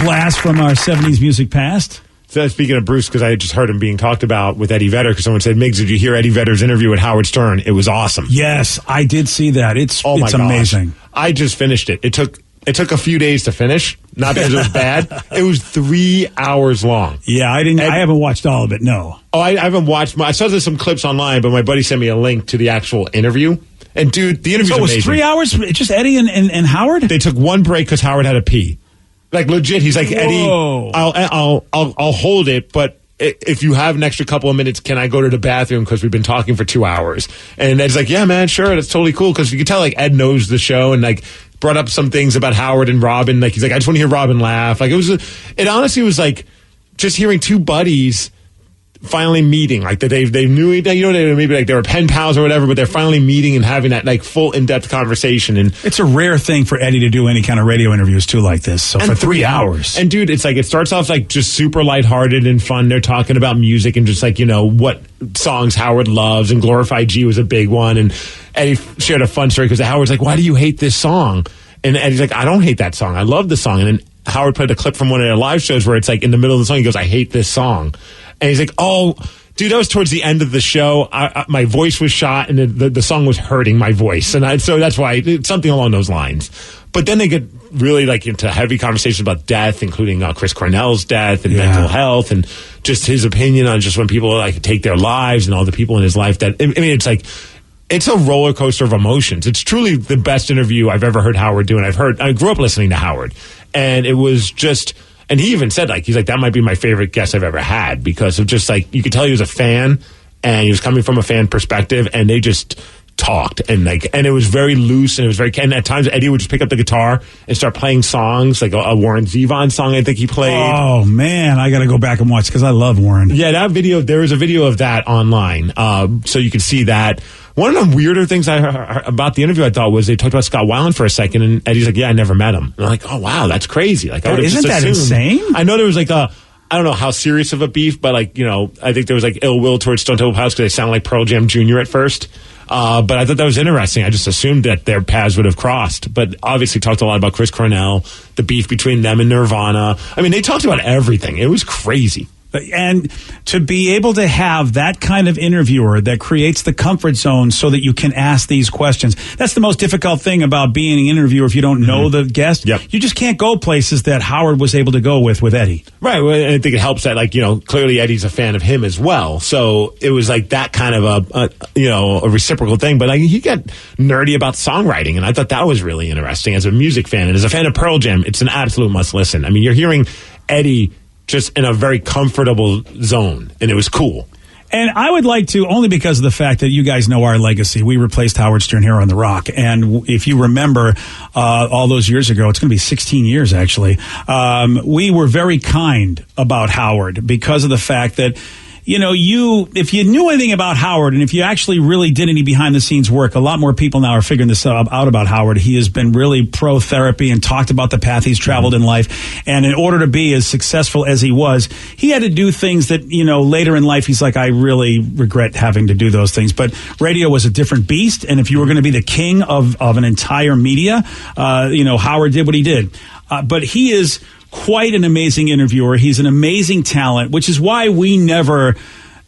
blast from our 70s music past. So speaking of Bruce, because I just heard him being talked about with Eddie Vedder, because someone said, Miggs, did you hear Eddie Vedder's interview with Howard Stern? It was awesome. Yes, I did see that. It's amazing. I just finished it. It took a few days to finish, not because it was bad. It was 3 hours long. Yeah, I haven't watched all of it, no. Oh, I haven't watched. I saw there's some clips online, but my buddy sent me a link to the actual interview. And dude, the interview was amazing. So it was 3 hours, just Eddie and Howard? They took one break because Howard had to pee. Like legit, he's like, Eddie, I'll hold it, but if you have an extra couple of minutes, can I go to the bathroom? Because we've been talking for 2 hours. And Ed's like, yeah, man, sure, that's totally cool. Because you can tell like Ed knows the show and like brought up some things about Howard and Robin. Like he's like, I just want to hear Robin laugh. Like it honestly was like just hearing two buddies finally meeting, like that they knew, maybe like they were pen pals or whatever, but they're finally meeting and having that like full in-depth conversation. And it's a rare thing for Eddie to do any kind of radio interviews too like this. So for 3 hours. And dude, it's like it starts off like just super lighthearted and fun. They're talking about music and just like, what songs Howard loves, and Glorify G was a big one. And Eddie shared a fun story because Howard's like, why do you hate this song? And Eddie's like, I don't hate that song. I love the song. And then Howard played a clip from one of their live shows where it's like in the middle of the song, he goes, I hate this song. And he's like, oh, dude, that was towards the end of the show. My voice was shot, and the song was hurting my voice. And so that's why, it's something along those lines. But then they get really like into heavy conversations about death, including Chris Cornell's death and mental health, and just his opinion on just when people like take their lives and all the people in his life that, I mean, it's like, it's a roller coaster of emotions. It's truly the best interview I've ever heard Howard do. And I grew up listening to Howard, and it was just, and he even said, like, he's like, that might be my favorite guest I've ever had, because of just like, you could tell he was a fan, and he was coming from a fan perspective, and they just talked, and it was very loose, and it was very, and at times Eddie would just pick up the guitar and start playing songs, like a Warren Zevon song I think he played. Oh man, I gotta go back and watch because I love Warren. Yeah, that video, there was a video of that online, so you can see that. One of the weirder things I heard about the interview, I thought, was they talked about Scott Weiland for a second, and Eddie's like, yeah, I never met him. And I'm like, oh wow, that's crazy. Like, I isn't that insane? I know there was like I don't know how serious of a beef, but like, I think there was like ill will towards Stone Temple Pilots because they sound like Pearl Jam Jr. at first. But I thought that was interesting. I just assumed that their paths would have crossed. But obviously talked a lot about Chris Cornell, the beef between them and Nirvana. I mean, they talked about everything. It was crazy. And to be able to have that kind of interviewer that creates the comfort zone so that you can ask these questions. That's the most difficult thing about being an interviewer if you don't know the guest. Yep. You just can't go places that Howard was able to go with Eddie. Right. Well, and I think it helps that, clearly Eddie's a fan of him as well. So it was like that kind of a reciprocal thing. But he got nerdy about songwriting, and I thought that was really interesting as a music fan. And as a fan of Pearl Jam, it's an absolute must listen. I mean, you're hearing Eddie just in a very comfortable zone, and it was cool. And I would like to, only because of the fact that you guys know our legacy, we replaced Howard Stern here on The Rock. And if you remember all those years ago, it's going to be 16 years actually, we were very kind about Howard because of the fact that, if you knew anything about Howard, and if you actually really did any behind the scenes work, a lot more people now are figuring this out about Howard. He has been really pro therapy and talked about the path he's traveled in life. And in order to be as successful as he was, he had to do things that, later in life, he's like, I really regret having to do those things. But radio was a different beast. And if you were going to be the king of an entire media, Howard did what he did. But he is quite an amazing interviewer. He's an amazing talent, which is why we never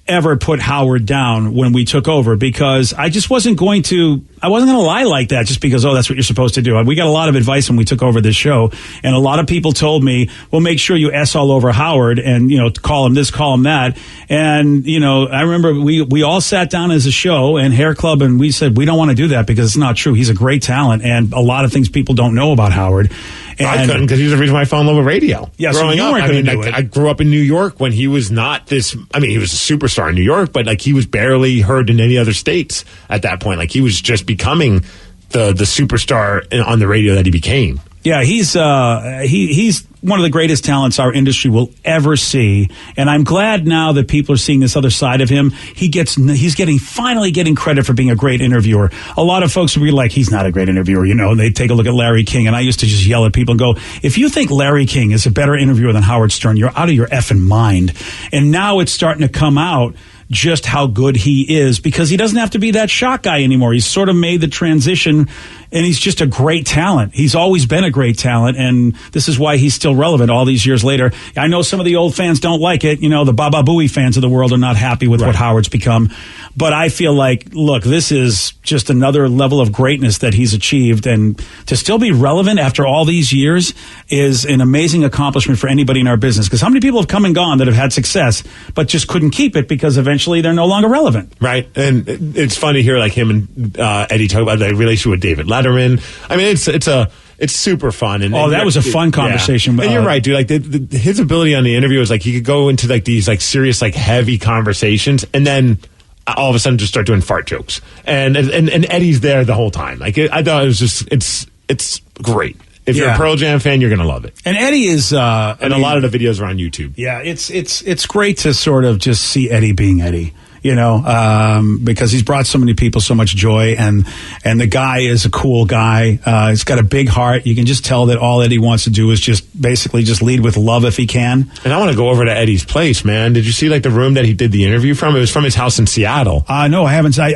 ever put Howard down when we took over, because I wasn't going to lie like that just because, that's what you're supposed to do. We got a lot of advice when we took over this show, and a lot of people told me, well, make sure you S all over Howard and, call him this, call him that. And, I remember we all sat down as a show and Hair Club, and we said, we don't want to do that because it's not true. He's a great talent, and a lot of things people don't know about Howard. And I couldn't, because he was the reason why I fell in love with radio. Yeah, growing so you up, weren't going to do it. I grew up in New York when he was not this. I mean, he was a superstar in New York, but he was barely heard in any other states at that point. He was just becoming the superstar on the radio that he became. Yeah, he's one of the greatest talents our industry will ever see, and I'm glad now that people are seeing this other side of him. He's finally getting credit for being a great interviewer. A lot of folks would be like, he's not a great interviewer, They take a look at Larry King, and I used to just yell at people and go, if you think Larry King is a better interviewer than Howard Stern, you're out of your effing mind. And now it's starting to come out just how good he is, because he doesn't have to be that shock guy anymore. He's sort of made the transition, and he's just a great talent. He's always been a great talent, and this is why he's still relevant all these years later. I know some of the old fans don't like it. The Baba Booey fans of the world are not happy with what Howard's become. But I feel like, look, this is just another level of greatness that he's achieved, and to still be relevant after all these years is an amazing accomplishment for anybody in our business. Because how many people have come and gone that have had success but just couldn't keep it because eventually they're no longer relevant? Right. And it's fun to hear him and Eddie talk about the relationship with David Letterman. I mean, it's super fun. And that was a fun conversation. Yeah. And you're right, dude. His ability on the interview was he could go into these serious, heavy conversations, and then all of a sudden just start doing fart jokes. And Eddie's there the whole time. I thought it was just, it's great. If you're a Pearl Jam fan, you're going to love it. And Eddie is, a lot of the videos are on YouTube. Yeah, it's great to sort of just see Eddie being Eddie. Because he's brought so many people so much joy, and the guy is a cool guy. He's got a big heart. You can just tell that all Eddie wants to do is just lead with love if he can. And I want to go over to Eddie's place, man. Did you see the room that he did the interview from? It was from his house in Seattle. No, I haven't. I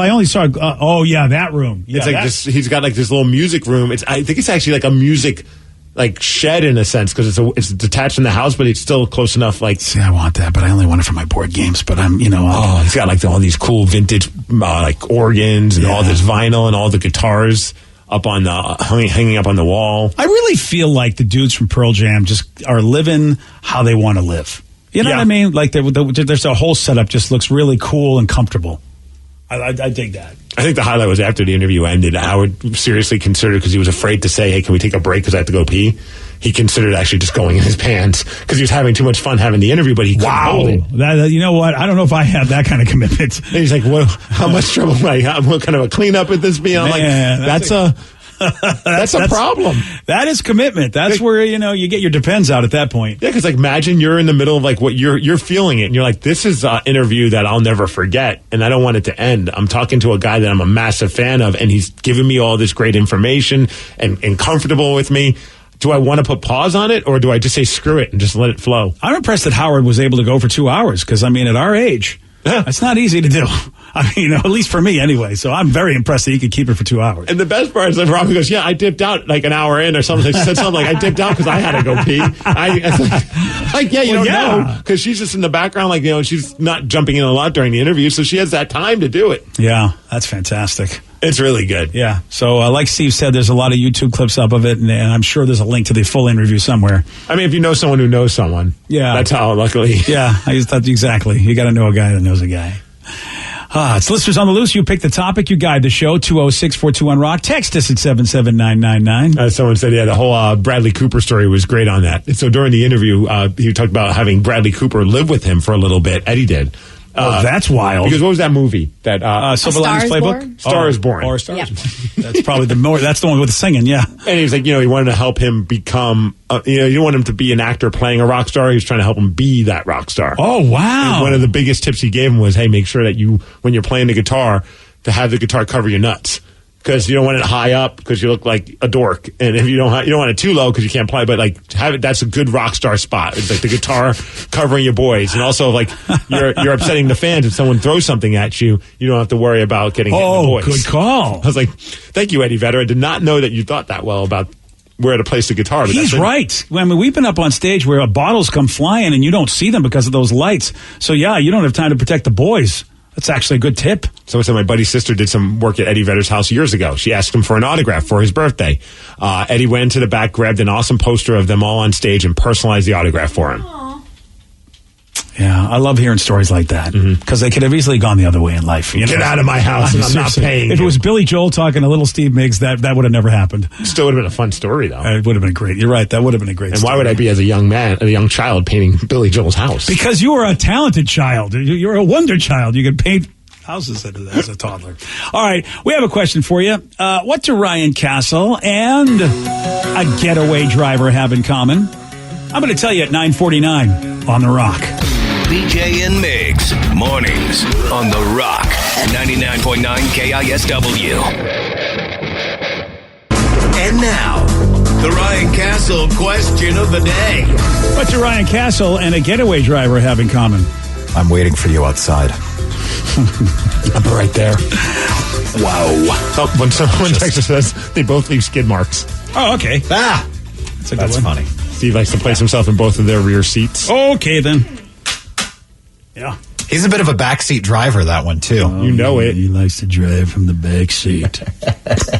only saw. That room. Yeah, it's he's got this little music room. I think it's actually a music shed in a sense, because it's detached from the house, but it's still close enough. See, I want that, but I only want it for my board games. But I'm, he's got all these cool vintage organs and all this vinyl and all the guitars up on the hanging up on the wall. I really feel like the dudes from Pearl Jam just are living how they want to live. You know what I mean? There's a whole setup just looks really cool and comfortable. I dig that. I think the highlight was after the interview ended, Howard seriously considered, because he was afraid to say, hey, can we take a break because I have to go pee? he considered actually just going in his pants because he was having too much fun having the interview, but he couldn't hold it. That, you know what? I don't know if I have that kind of commitment. And he's like, well, how much trouble am I? What kind of a cleanup would this be? I'm Man, like, that's a problem. That is commitment. That's where, you get your depends out at that point. Yeah, because imagine you're in the middle of what you're feeling it, and you're like, this is an interview that I'll never forget, and I don't want it to end. I'm talking to a guy that I'm a massive fan of, and he's giving me all this great information and comfortable with me. Do I want to put pause on it, or do I just say screw it and just let it flow? I'm impressed that Howard was able to go for 2 hours because, at our age, that's not easy to do. At least for me anyway. So I'm very impressed that he could keep it for 2 hours. And the best part is that Robbie goes, I dipped out like an hour in or something. She said something like, I dipped out because I had to go pee. You don't know. Because she's just in the background, she's not jumping in a lot during the interview. So she has that time to do it. Yeah, that's fantastic. It's really good. Yeah. So like Steve said, there's a lot of YouTube clips up of it, and I'm sure there's a link to the full interview somewhere. If you know someone who knows someone. Yeah. That's how, luckily. Yeah, I just thought exactly. You got to know a guy that knows a guy. It's Listeners on the Loose. You pick the topic. You guide the show. 206-421-ROCK. Text us at 77999. Someone said, the whole Bradley Cooper story was great on that. So during the interview, he talked about having Bradley Cooper live with him for a little bit. Eddie did. That's wild. Because what was that movie? That Silver Linings Playbook? Star is Born. Or Star is Born. That's probably that's the one with the singing, yeah. And he was like, he wanted to help him become, you don't want him to be an actor playing a rock star. He was trying to help him be that rock star. Oh, wow. And one of the biggest tips he gave him was, hey, make sure that when you're playing the guitar, to have the guitar cover your nuts. Because you don't want it high up because you look like a dork, and if you don't want it too low because you can't play. But have it. That's a good rock star spot. It's like the guitar covering your boys, and also you're upsetting the fans if someone throws something at you. You don't have to worry about getting hit in the voice. Good call. I was like, thank you, Eddie Vedder. I did not know that you thought that well about where to place the guitar. But he's right. We've been up on stage where bottles come flying and you don't see them because of those lights. So yeah, you don't have time to protect the boys. That's actually a good tip. Someone said my buddy's sister did some work at Eddie Vedder's house years ago. She asked him for an autograph for his birthday. Eddie went to the back, grabbed an awesome poster of them all on stage, and personalized the autograph for him. Aww. Yeah, I love hearing stories like that because they could have easily gone the other way in life. Get out of my house, and I'm not paying. If it was Billy Joel talking to little Steve Miggs, that would have never happened. Still would have been a fun story, though. It would have been great. You're right. That would have been a great story. And why would I be, as a young child, painting Billy Joel's house? Because you were a talented child. You're a wonder child. You could paint houses as a toddler. All right, we have a question for you. What do Ryan Castle and a getaway driver have in common? I'm going to tell you at 9:49 on The Rock. BJ and Migs, mornings on The Rock, 99.9 KISW. And now, the Ryan Castle question of the day. What do Ryan Castle and a getaway driver have in common? I'm waiting for you outside. I'm right there. Wow. Oh, when someone texts says they both leave skid marks. Oh, okay. That's funny. Steve likes to place himself in both of their rear seats. Okay, then. Yeah. He's a bit of a backseat driver, that one, too. You know it. He likes to drive from the back seat.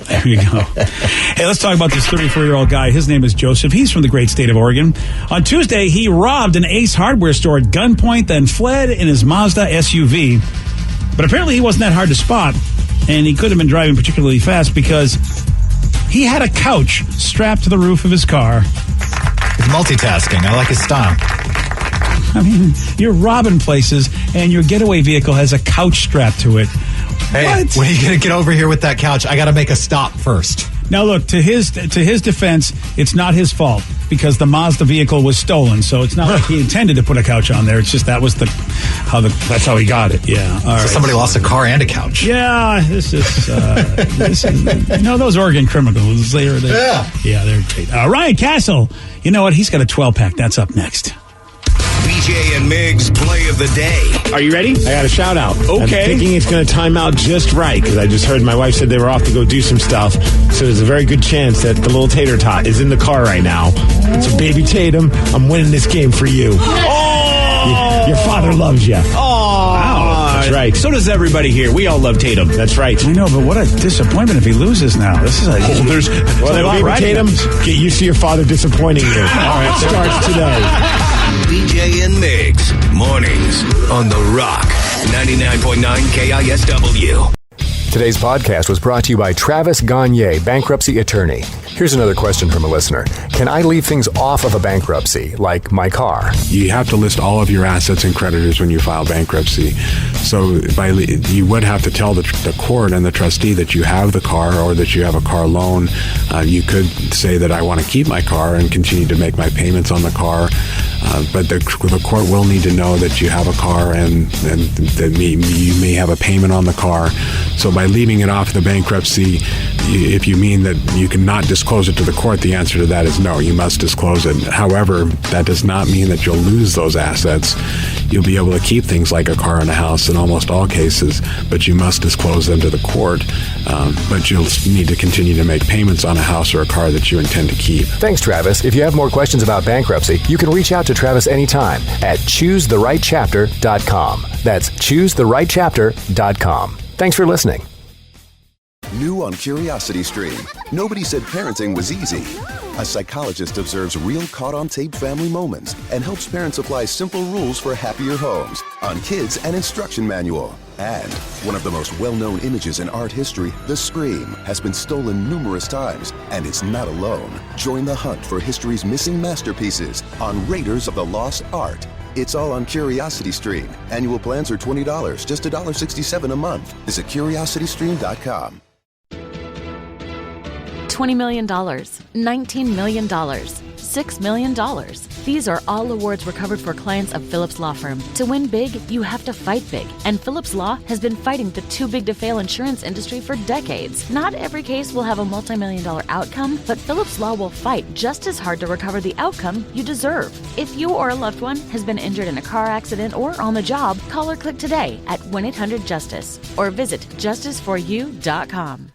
There you go. Hey, let's talk about this 34-year-old guy. His name is Joseph. He's from the great state of Oregon. On Tuesday, he robbed an Ace Hardware store at gunpoint, then fled in his Mazda SUV. But apparently he wasn't that hard to spot, and he could have been driving particularly fast because he had a couch strapped to the roof of his car. He's multitasking. I like his style. I mean, you're robbing places, and your getaway vehicle has a couch strapped to it. Hey, when are you going to get over here with that couch? I got to make a stop first. Now, look, to his defense, it's not his fault because the Mazda vehicle was stolen. So it's not like he intended to put a couch on there. It's just that's how he got it. Yeah. All right. Somebody lost a car and a couch. Yeah. This is those Oregon criminals. They're great. Ryan Castle. You know what? He's got a 12-pack. That's up next. BJ and Migs play of the day. Are you ready? I got a shout out. Okay. I'm thinking it's going to time out just right because I just heard my wife said they were off to go do some stuff. So there's a very good chance that the little tater tot is in the car right now. So baby Tatum, I'm winning this game for you. Oh! Your father loves you. Oh! Wow. That's right. So does everybody here. We all love Tatum. That's right. I know, but what a disappointment if he loses now. This is baby Tatum, get used to your father disappointing you. All right, starts today. BJ and Migs, mornings on The Rock, 99.9 KISW. Today's podcast was brought to you by Travis Gagne, bankruptcy attorney. Here's another question from a listener. Can I leave things off of a bankruptcy, like my car? You have to list all of your assets and creditors when you file bankruptcy. So you would have to tell the court and the trustee that you have the car or that you have a car loan. You could say that I want to keep my car and continue to make my payments on the car. But the court will need to know that you have a car and that you may have a payment on the car. So by leaving it off the bankruptcy, if you mean that you cannot disclose it to the court, the answer to that is no, you must disclose it. However, that does not mean that you'll lose those assets. You'll be able to keep things like a car and a house in almost all cases, but you must disclose them to the court. But you'll need to continue to make payments on a house or a car that you intend to keep. Thanks, Travis. If you have more questions about bankruptcy, you can reach out to Travis anytime at choosetherightchapter.com. That's choosetherightchapter.com. Thanks for listening. New on Curiosity Stream. Nobody said parenting was easy. A psychologist observes real caught-on-tape family moments and helps parents apply simple rules for happier homes on Kids and Instruction Manual. And one of the most well-known images in art history, the Scream, has been stolen numerous times, and it's not alone. Join the hunt for history's missing masterpieces on Raiders of the Lost Art. It's all on Curiosity Stream. Annual plans are $20, just $1.67 a month. Visit curiositystream.com. $20 million, $19 million, $6 million. These are all awards recovered for clients of Phillips Law Firm. To win big, you have to fight big. And Phillips Law has been fighting the too big to fail insurance industry for decades. Not every case will have a multi-million-dollar outcome, but Phillips Law will fight just as hard to recover the outcome you deserve. If you or a loved one has been injured in a car accident or on the job, call or click today at 1-800-JUSTICE or visit justiceforyou.com.